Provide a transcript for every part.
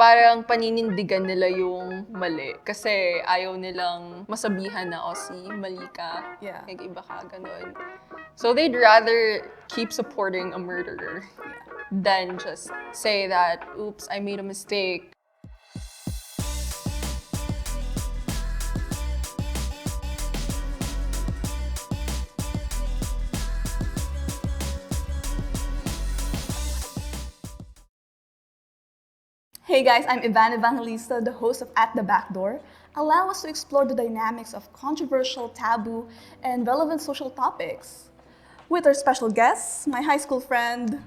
parang paninindigan nila yung mali. Kasi ayaw nilang masabihan na, si mali ka, Yeah. nag-iba ka, ganun. So they'd rather keep supporting a murderer than just say that, oops, I made a mistake. Hey guys, I'm Yvanne Evangelista, the host of At the Backdoor. Allow us to explore the dynamics of controversial, taboo, and relevant social topics. With our special guests, my high school friend,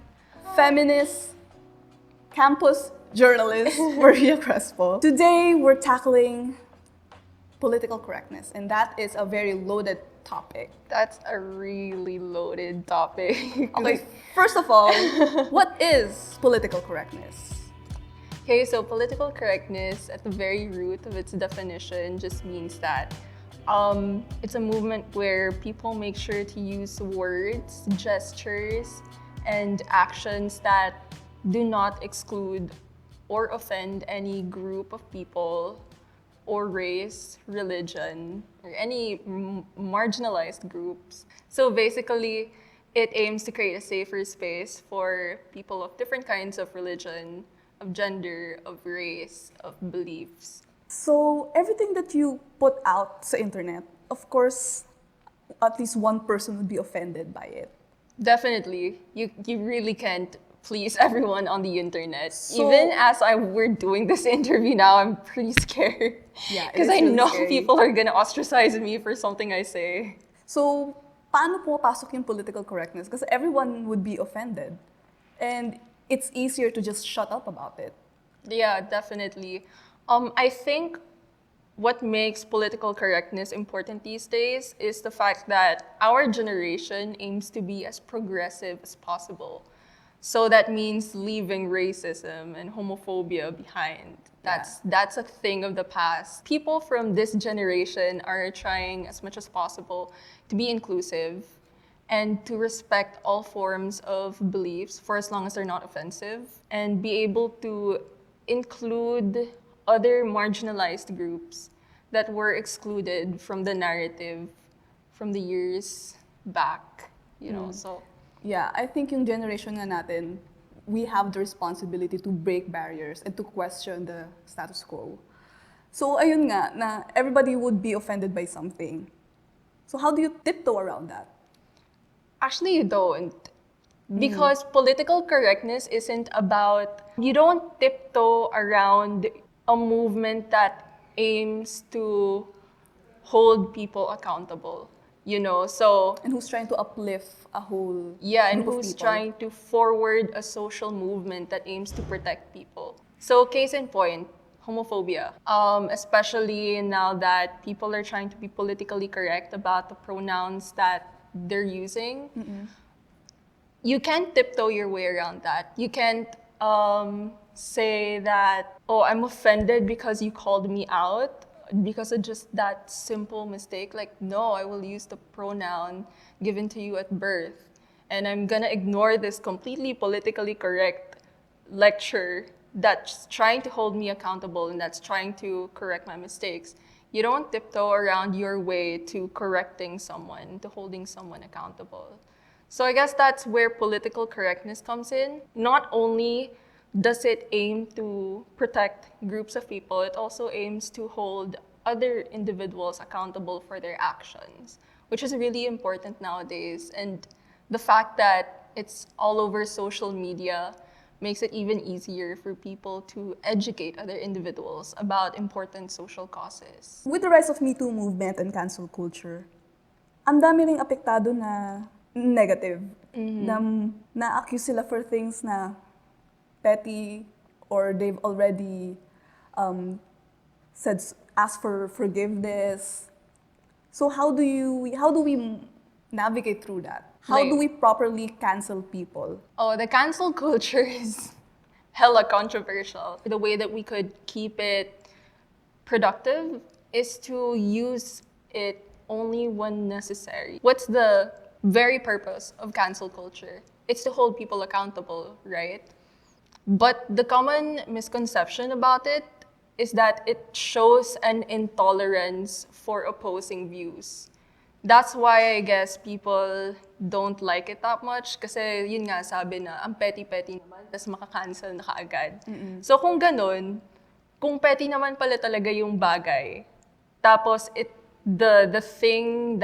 feminist, campus journalist, Maria Crespo. Today, we're tackling political correctness, and that is a very loaded topic. That's a really loaded topic. Okay, first of all, what is political correctness? Okay, so political correctness at the very root of its definition just means that it's a movement where people make sure to use words, gestures, and actions that do not exclude or offend any group of people or race, religion, or any marginalized groups. So basically, it aims to create a safer space for people of different kinds of religion, of gender, of race, of beliefs. So everything that you put out sa internet, of course, at least one person would be offended by it. Definitely. You really can't please everyone on the internet. So- Even as we're doing this interview now, I'm pretty scared. Yeah, it Because is I really know scary. people are gonna ostracize me for something I say. So, paano pumapasok yung political correctness? Kasi everyone would be offended. And it's easier to just shut up about it. Yeah, definitely. I think what makes political correctness important these days is the fact that our generation aims to be as progressive as possible. So that means leaving racism and homophobia behind. That's a thing of the past. People from this generation are trying as much as possible to be inclusive and to respect all forms of beliefs for as long as they're not offensive, and be able to include other marginalized groups that were excluded from the narrative from the years back, so. Yeah, I think yung generation na natin, we have the responsibility to break barriers and to question the status quo. So ayun nga, na everybody would be offended by something. So how do you tiptoe around that? Actually, you don't. Because political correctness isn't about, you don't tiptoe around a movement that aims to hold people accountable, so. And who's trying to uplift a whole Yeah, and group of who's people? trying to forward a social movement that aims to protect people. So, case in point, homophobia. Especially now that people are trying to be politically correct about the pronouns that they're using. You can't tiptoe your way around that. You can't say that, I'm offended because you called me out because of just that simple mistake. Like, no, I will use the pronoun given to you at birth. And I'm gonna ignore this completely politically correct lecture that's trying to hold me accountable and that's trying to correct my mistakes. You don't tiptoe around your way to correcting someone, to holding someone accountable. So I guess that's where political correctness comes in. Not only does it aim to protect groups of people, it also aims to hold other individuals accountable for their actions, which is really important nowadays. And the fact that it's all over social media makes it even easier for people to educate other individuals about important social causes. With the rise of Me Too movement and cancel culture, ang dami ring apektado na negative. Na-accuse sila for things na petty or they've already asked for forgiveness. So how do we navigate through that? How do we properly cancel people? The cancel culture is hella controversial. The way that we could keep it productive is to use it only when necessary. What's the very purpose of cancel culture? It's to hold people accountable, right? But the common misconception about it is that it shows an intolerance for opposing views. That's why I guess people don't like it that much kasi yun nga sabi na ang petty-petty naman tas makakancel na kaagad. So kung ganun, kung petty naman pala talaga yung bagay, tapos the thing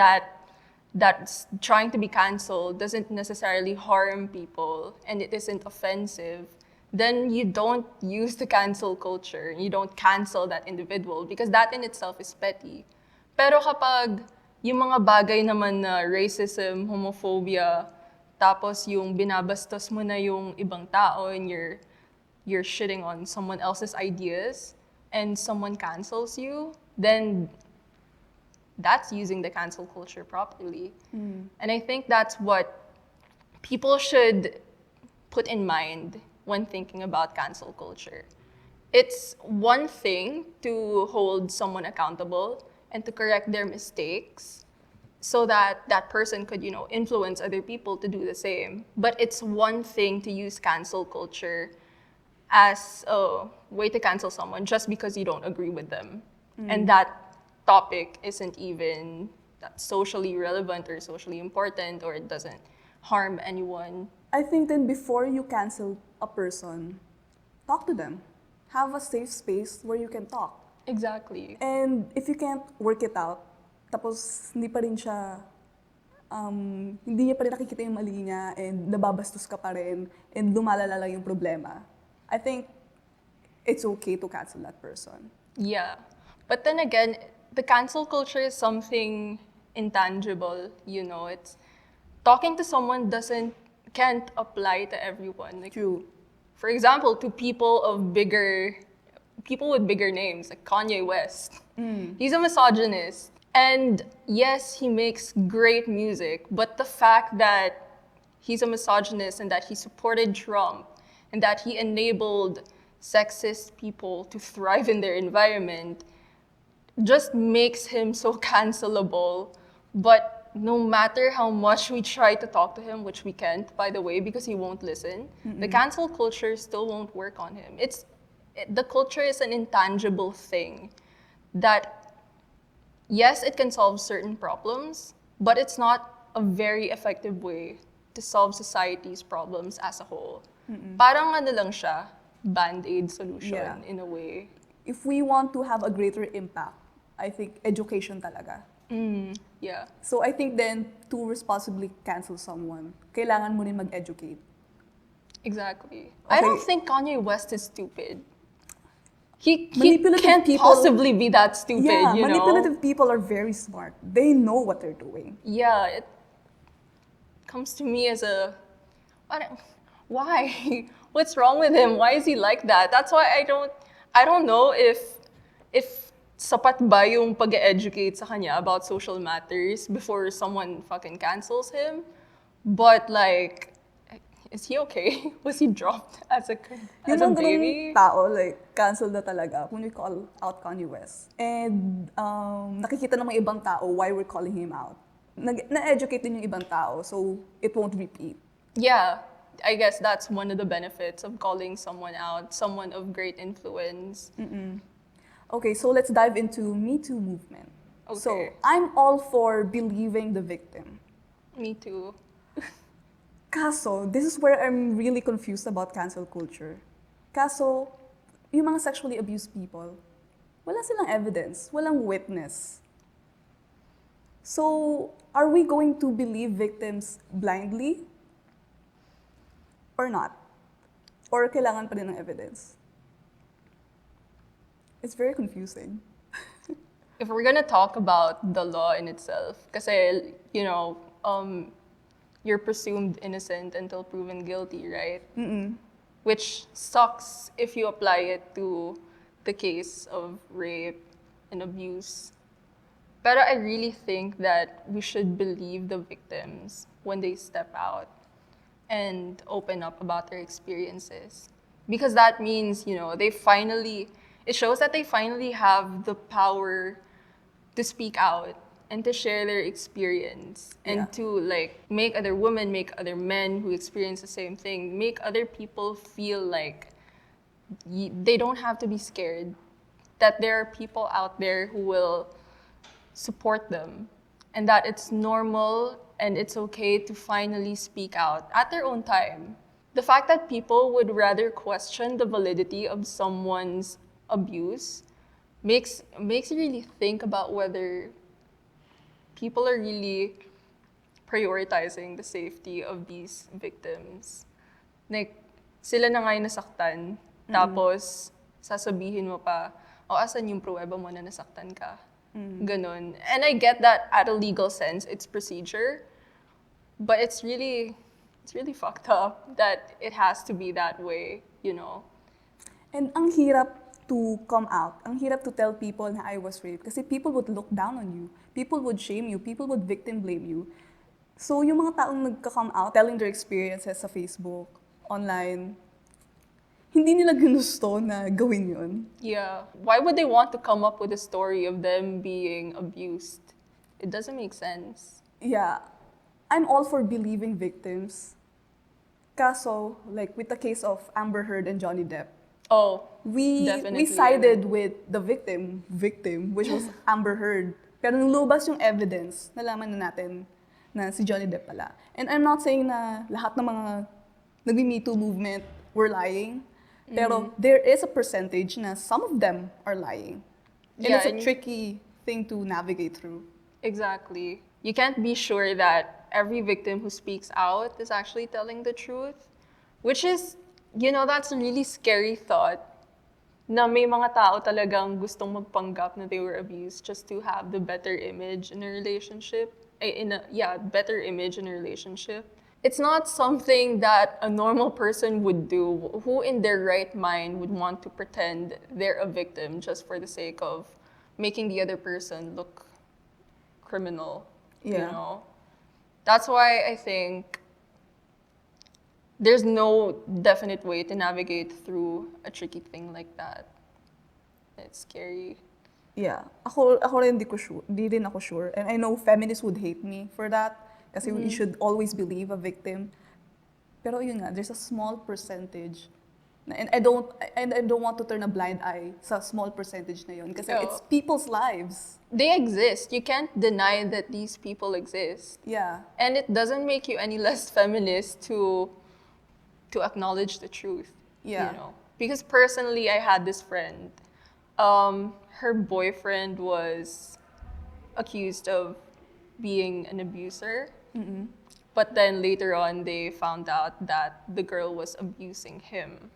that's trying to be canceled doesn't necessarily harm people and it isn't offensive, then you don't use the cancel culture. You don't cancel that individual because that in itself is petty. Pero kapag yung mga bagay naman na racism, homophobia, tapos yung binabastos mo na yung ibang tao and you're shitting on someone else's ideas and someone cancels you, then that's using the cancel culture properly. And I think that's what people should put in mind when thinking about cancel culture. It's one thing to hold someone accountable and to correct their mistakes so that that person could, influence other people to do the same. But it's one thing to use cancel culture as a way to cancel someone just because you don't agree with them. And that topic isn't even that socially relevant or socially important or it doesn't harm anyone. I think then before you cancel a person, talk to them. Have a safe space where you can talk. Exactly. And if you can't work it out, tapos hindi pa rin siya, hindi niya pa rin nakikita yung mali niya and nababastos ka pa rin and lumalala lang yung problema, I think it's okay to cancel that person. Yeah. But then again, the cancel culture is something intangible, it's talking to someone can't apply to everyone. Like, True. for example, to people with bigger names, like Kanye West. He's a misogynist. And yes, he makes great music, but the fact that he's a misogynist and that he supported Trump and that he enabled sexist people to thrive in their environment just makes him so cancelable. But no matter how much we try to talk to him, which we can't, by the way, because he won't listen, the cancel culture still won't work on him. The culture is an intangible thing that, yes, it can solve certain problems, but it's not a very effective way to solve society's problems as a whole. Parang ano lang siya, band-aid solution in a way. If we want to have a greater impact, I think education talaga. Yeah. So I think then, to responsibly cancel someone, kailangan mo rin mag-educate. Exactly. I don't think Kanye West is stupid. He Manipulative can't people- possibly be that stupid, Yeah, you know? manipulative people are very smart. They know what they're doing. Yeah, it comes to me as why? What's wrong with him? Why is he like that? That's why I don't know if sapat ba yung pag-educate sa kanya about social matters before someone fucking cancels him. But like, is he okay? Was he dropped as a Yung mga baby? ganung tao, like, cancel na talaga when we call out Kanye West. And nakikita ng mga ibang tao why we're calling him out. Na-educate din yung ibang tao, so it won't repeat. Yeah, I guess that's one of the benefits of calling someone out, someone of great influence. Okay, so let's dive into Me Too movement. Okay. So, I'm all for believing the victim. Me too. Kaso, this is where I'm really confused about cancel culture. Kaso, yung mga sexually abused people, wala silang evidence, walang witness. So, are we going to believe victims blindly? Or not? Or kailangan pa rin ng evidence? It's very confusing. If we're gonna talk about the law in itself, kasi, you're presumed innocent until proven guilty, right? Which sucks if you apply it to the case of rape and abuse. But I really think that we should believe the victims when they step out and open up about their experiences. Because that means, it shows that they finally have the power to speak out and to share their experience and Yeah. to like make other women, make other men who experience the same thing, make other people feel like they don't have to be scared, that there are people out there who will support them, and that it's normal and it's okay to finally speak out at their own time. The fact that people would rather question the validity of someone's abuse makes you really think about whether people are really prioritizing the safety of these victims. Like, sila na nga yung nasaktan, tapos sasabihin mo pa, o asan yung pruweba mo na nasaktan ka? Ganon. And I get that at a legal sense, it's procedure, but it's really fucked up that it has to be that way, you know? And ang hirap to come out. Ang hirap to tell people na I was raped. Kasi people would look down on you. People would shame you. People would victim blame you. So yung mga taong nagka-come out, telling their experiences sa Facebook, online, hindi nila ginusto na gawin yun. Yeah. Why would they want to come up with a story of them being abused? It doesn't make sense. Yeah. I'm all for believing victims. Kaso, like with the case of Amber Heard and Johnny Depp, Oh, we definitely. sided with the victim, which was Amber Heard. Pero nung lumabas yung evidence, nalaman na natin na si Johnny Depp pala. And I'm not saying na lahat ng mga nag-Me Too movement were lying. Pero there is a percentage na some of them are lying. And Yeah, it's a and tricky thing to navigate through. Exactly. You can't be sure that every victim who speaks out is actually telling the truth, which is, that's a really scary thought, na may mga tao talagang gustong magpanggap na they were abused just to have the better image in a relationship. Better image in a relationship. It's not something that a normal person would do. Who in their right mind would want to pretend they're a victim just for the sake of making the other person look criminal, Yeah. That's why I think there's no definite way to navigate through a tricky thing like that. It's scary. Yeah. Ako rin di rin ako sure. And I know feminists would hate me for that. Kasi you should always believe a victim. Pero yun nga, there's a small percentage. And I don't want to turn a blind eye sa small percentage na yun. Kasi Yeah. it's people's lives. They exist. You can't deny that these people exist. Yeah. And it doesn't make you any less feminist to acknowledge the truth. Yeah. Because personally, I had this friend. Her boyfriend was accused of being an abuser. But then later on, they found out that the girl was abusing him.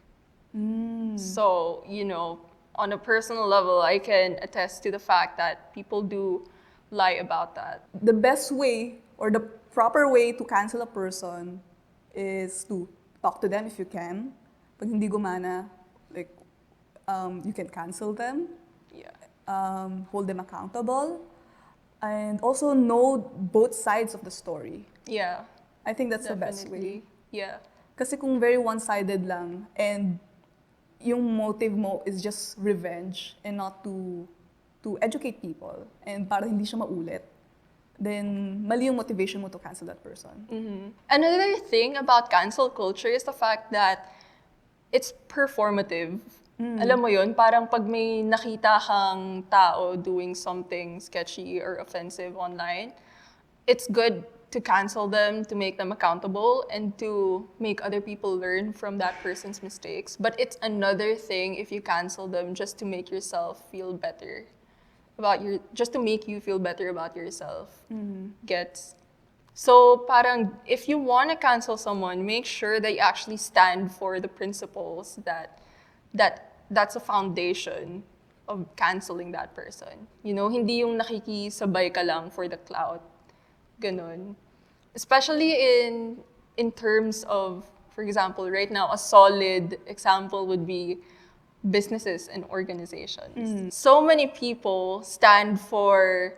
So, on a personal level, I can attest to the fact that people do lie about that. The best way or the proper way to cancel a person is to talk to them if you can. Pag hindi gumana, you can cancel them, Yeah. hold them accountable, and also know both sides of the story. Yeah. I think that's the best Definitely. way. Yeah. Kasi kung very one-sided lang and yung motive mo is just revenge and not to educate people and para hindi siya maulit, then mali yung motivation mo to cancel that person. Another thing about cancel culture is the fact that it's performative. Alam mo yun, parang pag may nakita kang tao doing something sketchy or offensive online, it's good to cancel them, to make them accountable, and to make other people learn from that person's mistakes. But it's another thing if you cancel them just to make yourself feel better just to make you feel better about yourself. Gets? So parang if you want to cancel someone, make sure that you actually stand for the principles that's a foundation of canceling that person. Hindi yung nakikisabay ka lang for the clout. Ganon. Especially in terms of, for example, right now, a solid example would be businesses and organizations. So many people stand for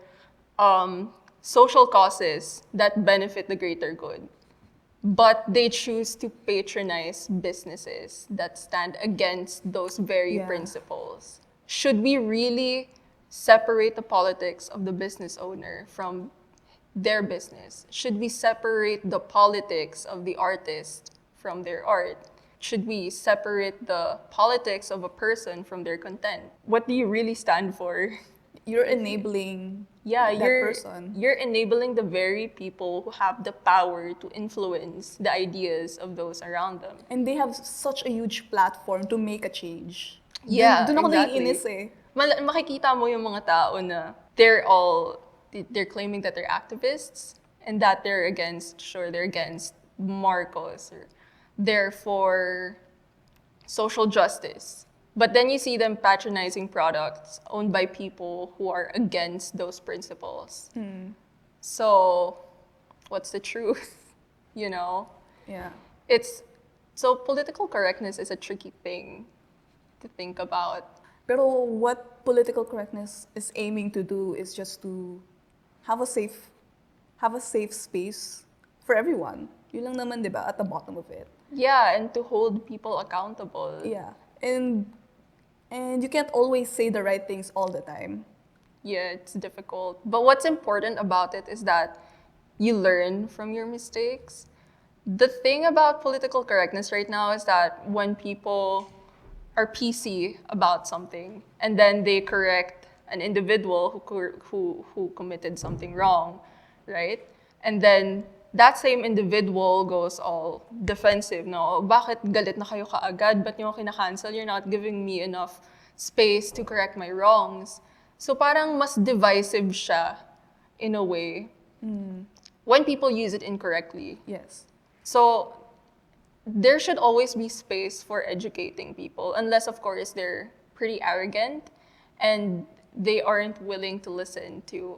social causes that benefit the greater good, but they choose to patronize businesses that stand against those very Yeah. principles. Should we really separate the politics of the business owner from their business? Should we separate the politics of the artist from their art? Should we separate the politics of a person from their content? What do you really stand for? You're enabling Yeah, that you're person. you're enabling the very people who have the power to influence the ideas of those around them. And they have such a huge platform to make a change. Yeah, Dun ako exactly. naiinis eh. Makikita mo yung mga tao na they're claiming that they're activists and that they're against Marcos, or they're for social justice. But then you see them patronizing products owned by people who are against those principles. So, what's the truth? You know? Yeah. So political correctness is a tricky thing to think about. Pero what political correctness is aiming to do is just to have a safe space for everyone. Yun lang naman, di ba, at the bottom of it. Yeah, and to hold people accountable. Yeah. And you can't always say the right things all the time. Yeah, it's difficult. But what's important about it is that you learn from your mistakes. The thing about political correctness right now is that when people are PC about something and then they correct an individual who committed something wrong, right? And then that same individual goes all defensive, no? Bakit galit na kayo kaagad? Ba't niyo ako kinakancel? You're not giving me enough space to correct my wrongs. So parang mas divisive siya in a way when people use it incorrectly. Yes. So there should always be space for educating people, unless of course they're pretty arrogant and they aren't willing to listen to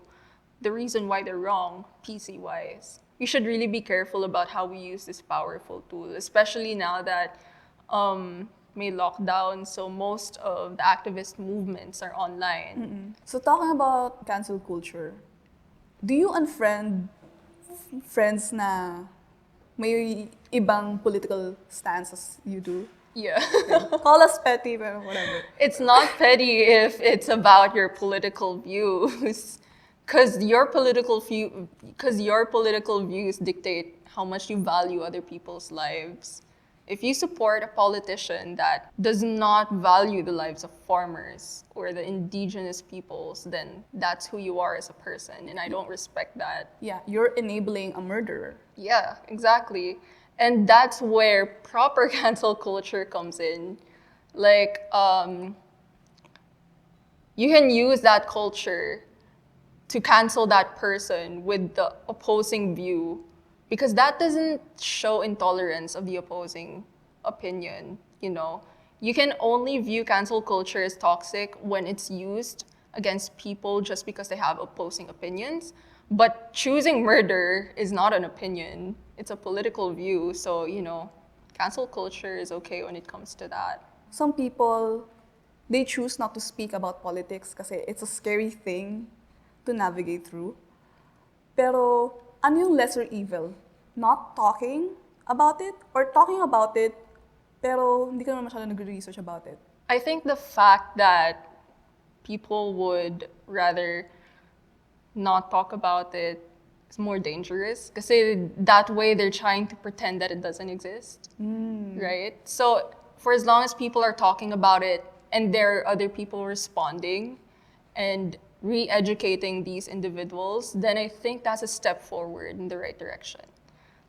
the reason why they're wrong, PC-wise. We should really be careful about how we use this powerful tool, especially now that may lockdown, so most of the activist movements are online. So talking about cancel culture, do you unfriend friends na may ibang political stance as you do? Yeah. Call us petty, pero whatever. It's not petty if it's about your political views. Because your political views dictate how much you value other people's lives. If you support a politician that does not value the lives of farmers or the indigenous peoples, then that's who you are as a person, and I don't respect that. Yeah, you're enabling a murderer. Yeah, exactly. And that's where proper cancel culture comes in. Like, you can use that culture to cancel that person with the opposing view, because that doesn't show intolerance of the opposing opinion, you know. You can only view cancel culture as toxic when it's used against people just because they have opposing opinions. But choosing murder is not an opinion, it's a political view. So, you know, cancel culture is okay when it comes to that. Some people, they choose not to speak about politics kasi it's a scary thing to navigate through. Pero ano yung lesser evil? Not talking about it or talking about it pero hindi ka naman masyado nag-research about it? I think the fact that people would rather not talk about it is more dangerous kasi that way they're trying to pretend that it doesn't exist, right? So for as long as people are talking about it and there are other people responding and re-educating these individuals, then I think that's a step forward in the right direction.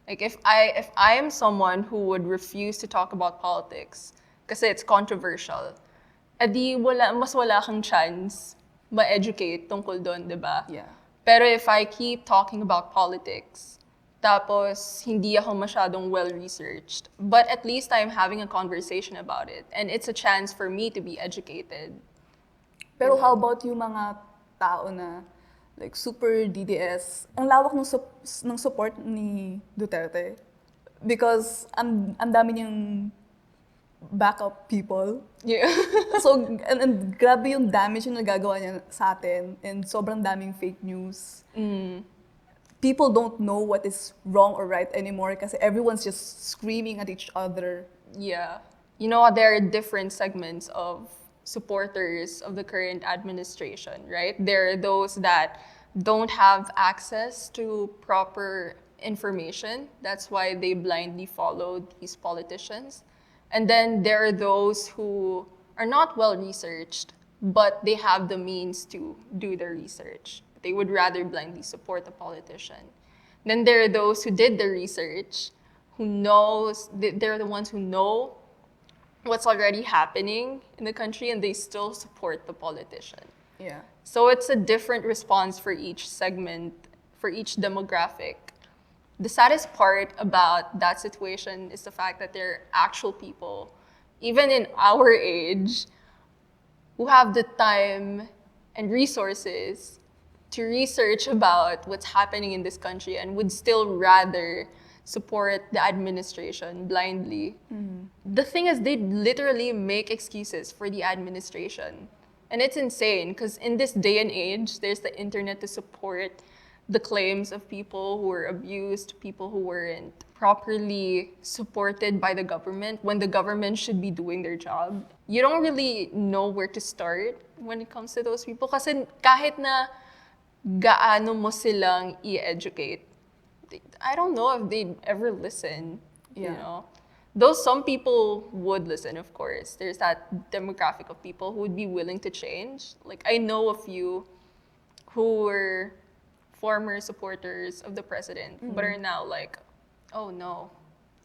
Like if I am someone who would refuse to talk about politics kasi it's controversial, edi mas wala kang chance ma-educate tungkol doon, di ba? Yeah. Pero if I keep talking about politics, tapos hindi ako masyadong well-researched, but at least I'm having a conversation about it, and it's a chance for me to be educated. Pero how about yung mga tao na like super DDS? Ang lawak ng support ni Duterte because ang dami niyang backup people. Yeah. So, and grabe yung damage yung nagagawa niya sa atin and sobrang daming fake news. People don't know what is wrong or right anymore kasi everyone's just screaming at each other. Yeah. You know, there are different segments of supporters of the current administration, right? There are those that don't have access to proper information. That's why they blindly follow these politicians. And then there are those who are not well researched, but they have the means to do the research. They would rather blindly support a politician. Then there are those who did the research, who knows, they're the ones who know what's already happening in the country and they still support the politician. Yeah. So it's a different response for each segment, for each demographic. The saddest part about that situation is the fact that there are actual people, even in our age, who have the time and resources to research about what's happening in this country and would still rather support the administration blindly. The thing is, they literally make excuses for the administration. And it's insane because in this day and age, there's the internet to support the claims of people who were abused, people who weren't properly supported by the government when the government should be doing their job. You don't really know where to start when it comes to those people kasi kahit na gaano mo silang i-educate, I don't know if they'd ever listen, you know. Though some people would listen, of course. There's that demographic of people who would be willing to change. Like, I know a few who were former supporters of the president, but are now like, oh no,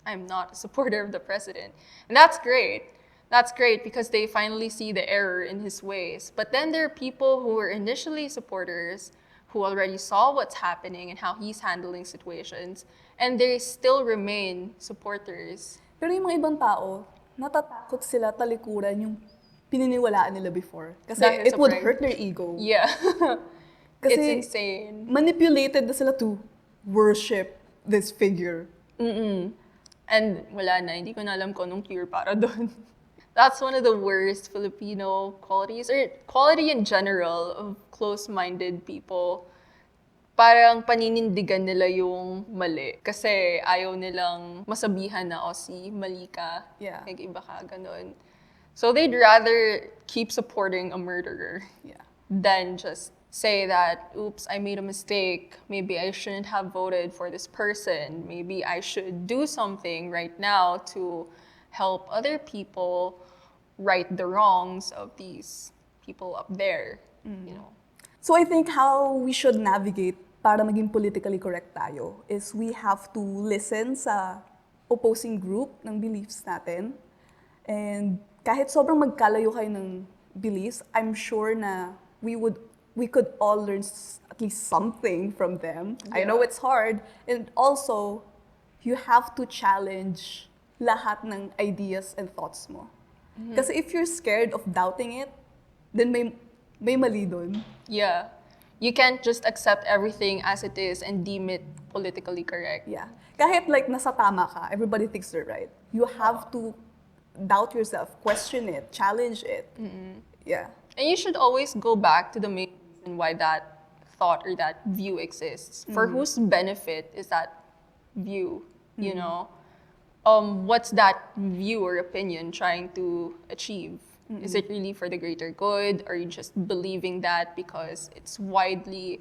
I'm not a supporter of the president. And that's great. That's great because they finally see the error in his ways. But then there are people who were initially supporters who already saw what's happening and how he's handling situations, and they still remain supporters. Pero yung mga ibang tao, natatakot sila talikuran yung pininiwalaan nila before. Kasi That is it would surprising. hurt their ego. Yeah. Kasi It's insane. manipulated na sila to worship this figure. And wala na, hindi ko na alam kung anong cure para doon. That's one of the worst Filipino qualities, or quality in general, of close-minded people. Parang paninindigan nila yung mali. Kasi ayaw nilang masabihan na, oh, si mali ka, Yeah. nag-iba ka, ganun. So they'd rather keep supporting a murderer than just say that, oops, I made a mistake. Maybe I shouldn't have voted for this person. Maybe I should do something right now to help other people right the wrongs of these people up there, you know. So I think how we should navigate para maging politically correct tayo is we have to listen sa opposing group ng beliefs natin. And kahit sobrang magkalayo kayo ng beliefs, I'm sure na we could all learn at least something from them. I know it's hard. And also, you have to challenge lahat ng ideas and thoughts mo. Kasi if you're scared of doubting it, then may mali dun. Yeah. You can't just accept everything as it is and deem it politically correct. Yeah. Kahit like nasa tama ka, everybody thinks they're right. You have to doubt yourself, question it, challenge it. Yeah. And you should always go back to the main reason why that thought or that view exists. For whose benefit is that view, you know? What's that view or opinion trying to achieve? Is it really for the greater good? Or are you just believing that because it's widely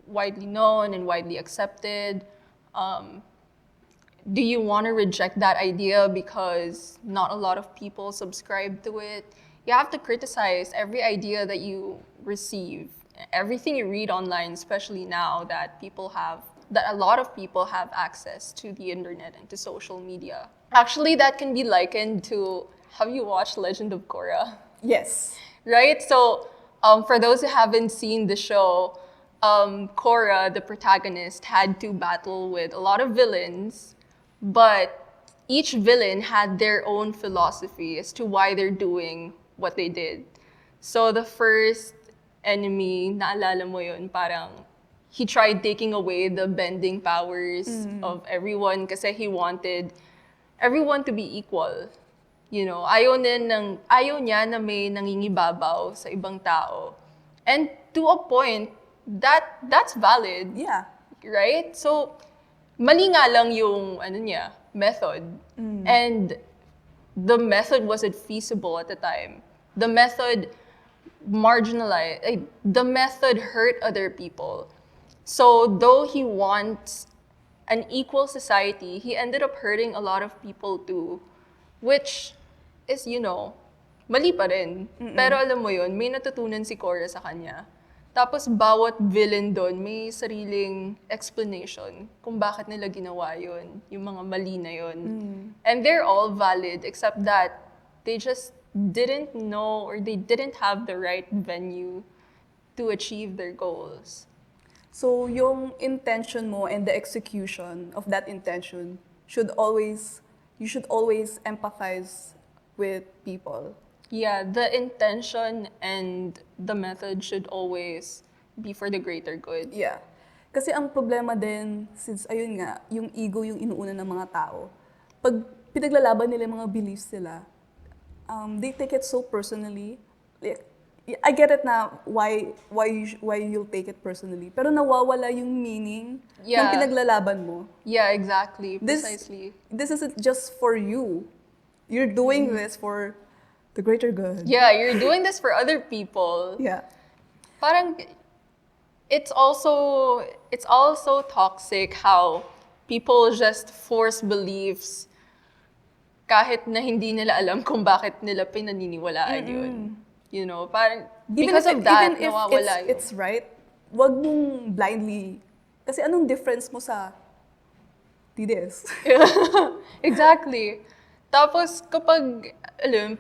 known and widely accepted? Do you want to reject that idea because not a lot of people subscribe to it? You have to criticize every idea that you receive, everything you read online, especially now that a lot of people have access to the internet and to social media. Actually, that can be likened to, have you watched Legend of Korra? Yes. Right? So, for those who haven't seen the show, Korra, the protagonist, had to battle with a lot of villains, but each villain had their own philosophy as to why they're doing what they did. So the first enemy, naalala mo yun, parang he tried taking away the bending powers of everyone kasi he wanted everyone to be equal. You know, ayaw niya na may nangingibabaw sa ibang tao. And to a point, that's valid. Yeah. Right? So, mali nga lang yung method. And the method wasn't feasible at the time. The method the method hurt other people. So though he wants an equal society, he ended up hurting a lot of people too, which is, mali pa rin. Pero alam mo yun, may natutunan si Cora sa kanya. Tapos bawat villain doon may sariling explanation kung bakit nila ginawa yun, yung mga mali na yun. And they're all valid except that they just didn't know or they didn't have the right venue to achieve their goals. So, yung intention mo and the execution of that intention you should always empathize with people. Yeah, the intention and the method should always be for the greater good. Yeah. Kasi ang problema din, since ayun nga, yung ego yung inuuna ng mga tao, pag pinaglalaban nila yung mga beliefs nila, they take it so personally. Like, I get it na why you'll take it personally. Pero nawawala yung meaning ng pinaglalaban mo. Yeah, exactly. Precisely. This isn't just for you. You're doing this for the greater good. Yeah, you're doing this for other people. Yeah. Parang it's also toxic how people just force beliefs kahit na hindi nila alam kung bakit nila pinaniniwalaan yun. You know, parang because of that, even if nawawala yun. it's right, wag mong blindly, kasi anong difference mo sa TDS? Exactly. Tapos kapag,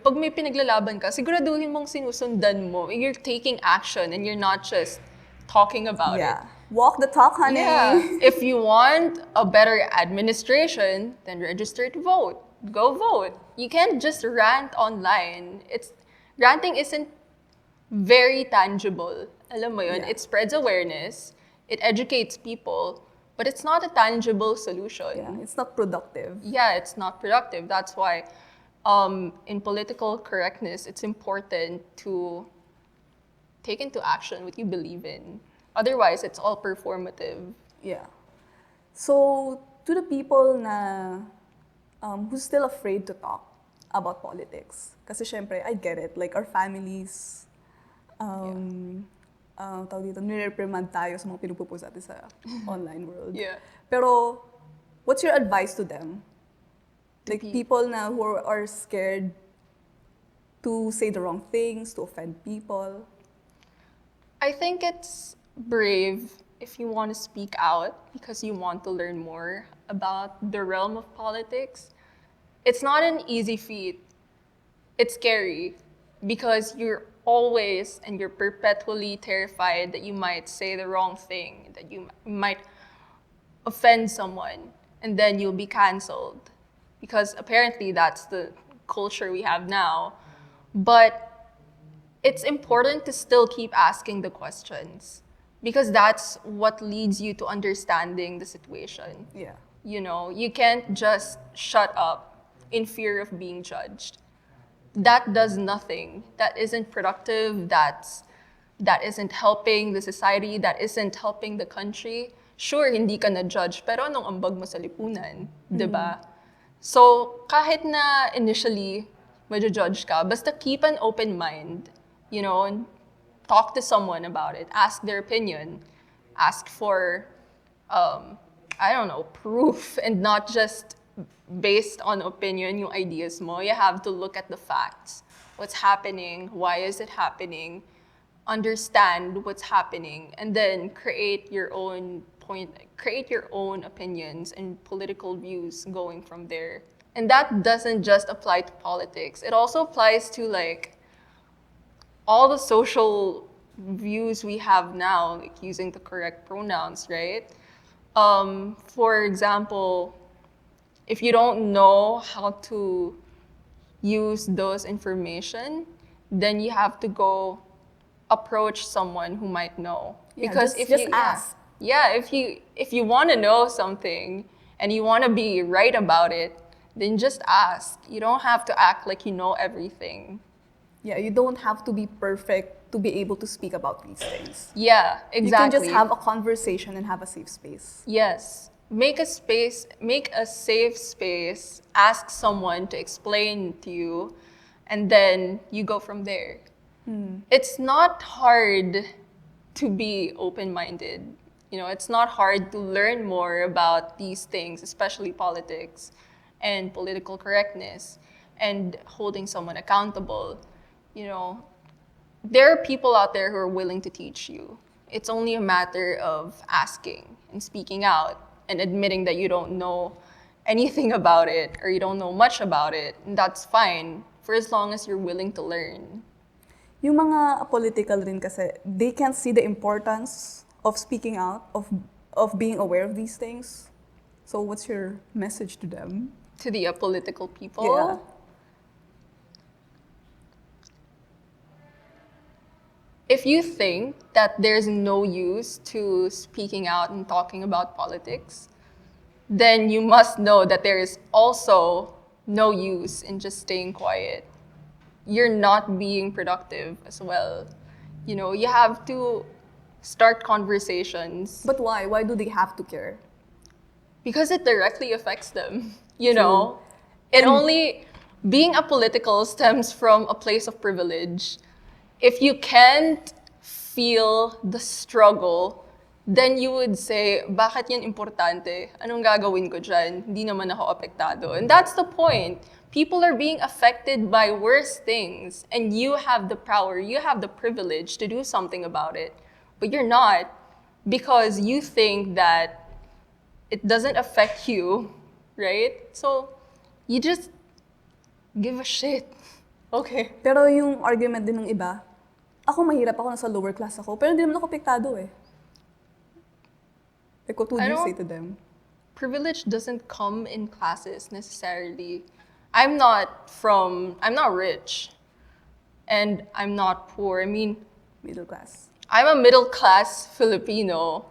pag may pinaglalaban ka, siguraduhin mong sinusundan mo. You're taking action and you're not just talking about it. Walk the talk, honey. Yeah. If you want a better administration, then register to vote. Go vote. You can't just rant online. Ranting isn't very tangible. Alam mo yun, It spreads awareness, it educates people, but it's not a tangible solution. Yeah, it's not productive. Yeah, it's not productive. That's why in political correctness, it's important to take into action what you believe in. Otherwise, it's all performative. Yeah. So, to the people na who's still afraid to talk about politics, kasi syempre, I get it. Like, our families, tawag dito, nire-reprimand tayo sa mga pinupopost natin sa online world. Yeah. Pero, what's your advice to them? Like, people na who are scared to say the wrong things, to offend people. I think it's brave if you want to speak out because you want to learn more about the realm of politics. It's not an easy feat. It's scary because you're perpetually terrified that you might say the wrong thing, that you might offend someone, and then you'll be canceled. Because apparently that's the culture we have now. But it's important to still keep asking the questions because that's what leads you to understanding the situation. Yeah. You know, you can't just shut up in fear of being judged. That does nothing. That isn't productive. That isn't helping the society. That isn't helping the country. Sure, hindi ka na-judge, pero anong ambag mo sa lipunan? Diba? So, kahit na initially ma-judge ka, basta keep an open mind, you know, and talk to someone about it. Ask their opinion. Ask for, proof and not just based on opinion, yung ideas mo. You have to look at the facts. What's happening? Why is it happening? Understand what's happening, and then create your own opinions and political views going from there. And that doesn't just apply to politics. It also applies to like all the social views we have now, like using the correct pronouns, right? For example, if you don't know how to use those information, then you have to go approach someone who might know. Yeah, because just if you ask. Yeah, if you want to know something and you want to be right about it, then just ask. You don't have to act like you know everything. Yeah, you don't have to be perfect to be able to speak about these things. Yeah, exactly. You can just have a conversation and have a safe space. Yes. Make a safe space, ask someone to explain to you, and then you go from there. It's not hard to be open-minded. It's not hard to learn more about these things, especially politics and political correctness and holding someone accountable. There are people out there who are willing to teach you. It's only a matter of asking and speaking out and admitting that you don't know anything about it or you don't know much about it. And that's fine for as long as you're willing to learn. Yung mga political rin kasi, they can't see the importance of speaking out, of being aware of these things. So what's your message to them? To the apolitical people? Yeah. If you think that there's no use to speaking out and talking about politics, then you must know that there is also no use in just staying quiet. You're not being productive as well. You have to start conversations. But why? Why do they have to care? Because it directly affects them, know? Being apolitical stems from a place of privilege. If you can't feel the struggle, then you would say, bakit yan importante? Anong gagawin ko dyan? Hindi naman ako apektado. And that's the point. People are being affected by worse things, and you have the power, you have the privilege to do something about it. But you're not, because you think that it doesn't affect you, right? So, you just give a shit. Okay. Pero yung argument din ng iba, ako mahirap ako, nasa lower class ako, pero hindi naman ako apektado eh. Like, what would you say to them? Privilege doesn't come in classes necessarily. I'm not rich, and I'm not poor. I mean, middle class. I'm a middle class Filipino,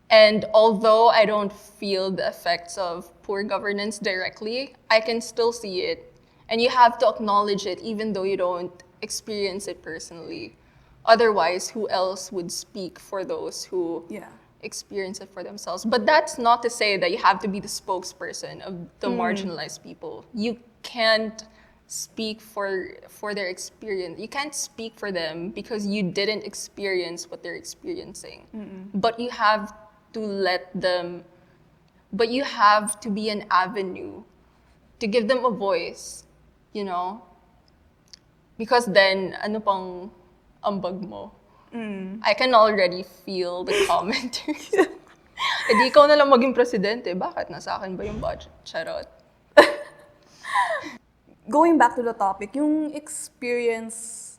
and although I don't feel the effects of poor governance directly, I can still see it. And you have to acknowledge it even though you don't experience it personally. Otherwise, who else would speak for those who experience it for themselves? But that's not to say that you have to be the spokesperson of the marginalized people. You can't speak for their experience. You can't speak for them because you didn't experience what they're experiencing. But you have to but you have to be an avenue to give them a voice, Because then, ano pang ambag mo? I can already feel the commenters. Di ikaw na lang maging presidente. Bakit? Nasa akin ba yung budget? Charot. Going back to the topic, yung experience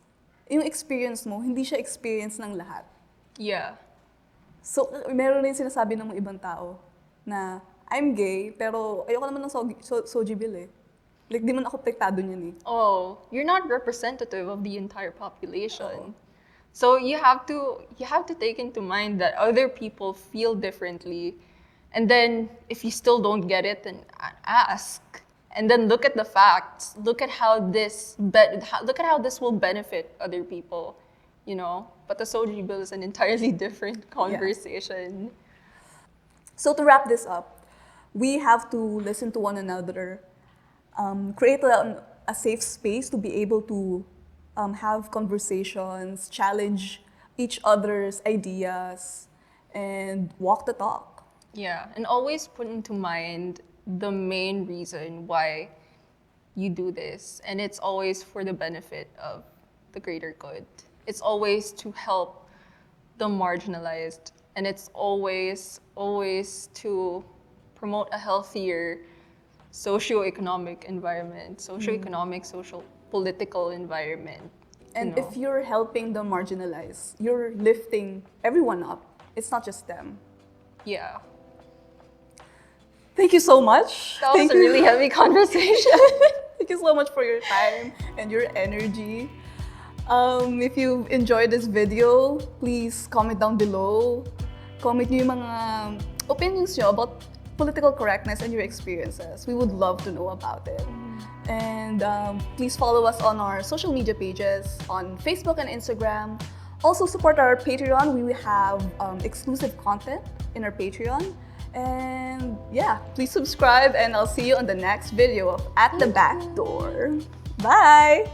mo, hindi siya experience ng lahat. Yeah. So, meron rin sinasabi ng mga ibang tao na I'm gay, pero ayoko naman ng soji bill eh. Like, di man ako apektado niyan eh. Oh, you're not representative of the entire population. So you have to take into mind that other people feel differently. And then if you still don't get it, then ask. And then look at the facts. Look at how this will benefit other people, But the soji bill is an entirely different conversation. Yeah. So to wrap this up, we have to listen to one another, create a safe space to be able to have conversations, challenge each other's ideas, and walk the talk. Yeah, and always put into mind the main reason why you do this. And it's always for the benefit of the greater good. It's always to help the marginalized. And it's always to promote a healthier socioeconomic environment, political environment. And if you're helping the marginalized, you're lifting everyone up. It's not just them. Yeah. Thank you so much. That was a really heavy conversation. Thank you so much for your time and your energy. If you enjoyed this video, please comment down below. Comment nyo yung mga opinions nyo about political correctness and your experiences. We would love to know about it. And please follow us on our social media pages on Facebook and Instagram. Also support our Patreon. We have exclusive content in our Patreon. And yeah, please subscribe and I'll see you on the next video of At the Backdoor. Bye!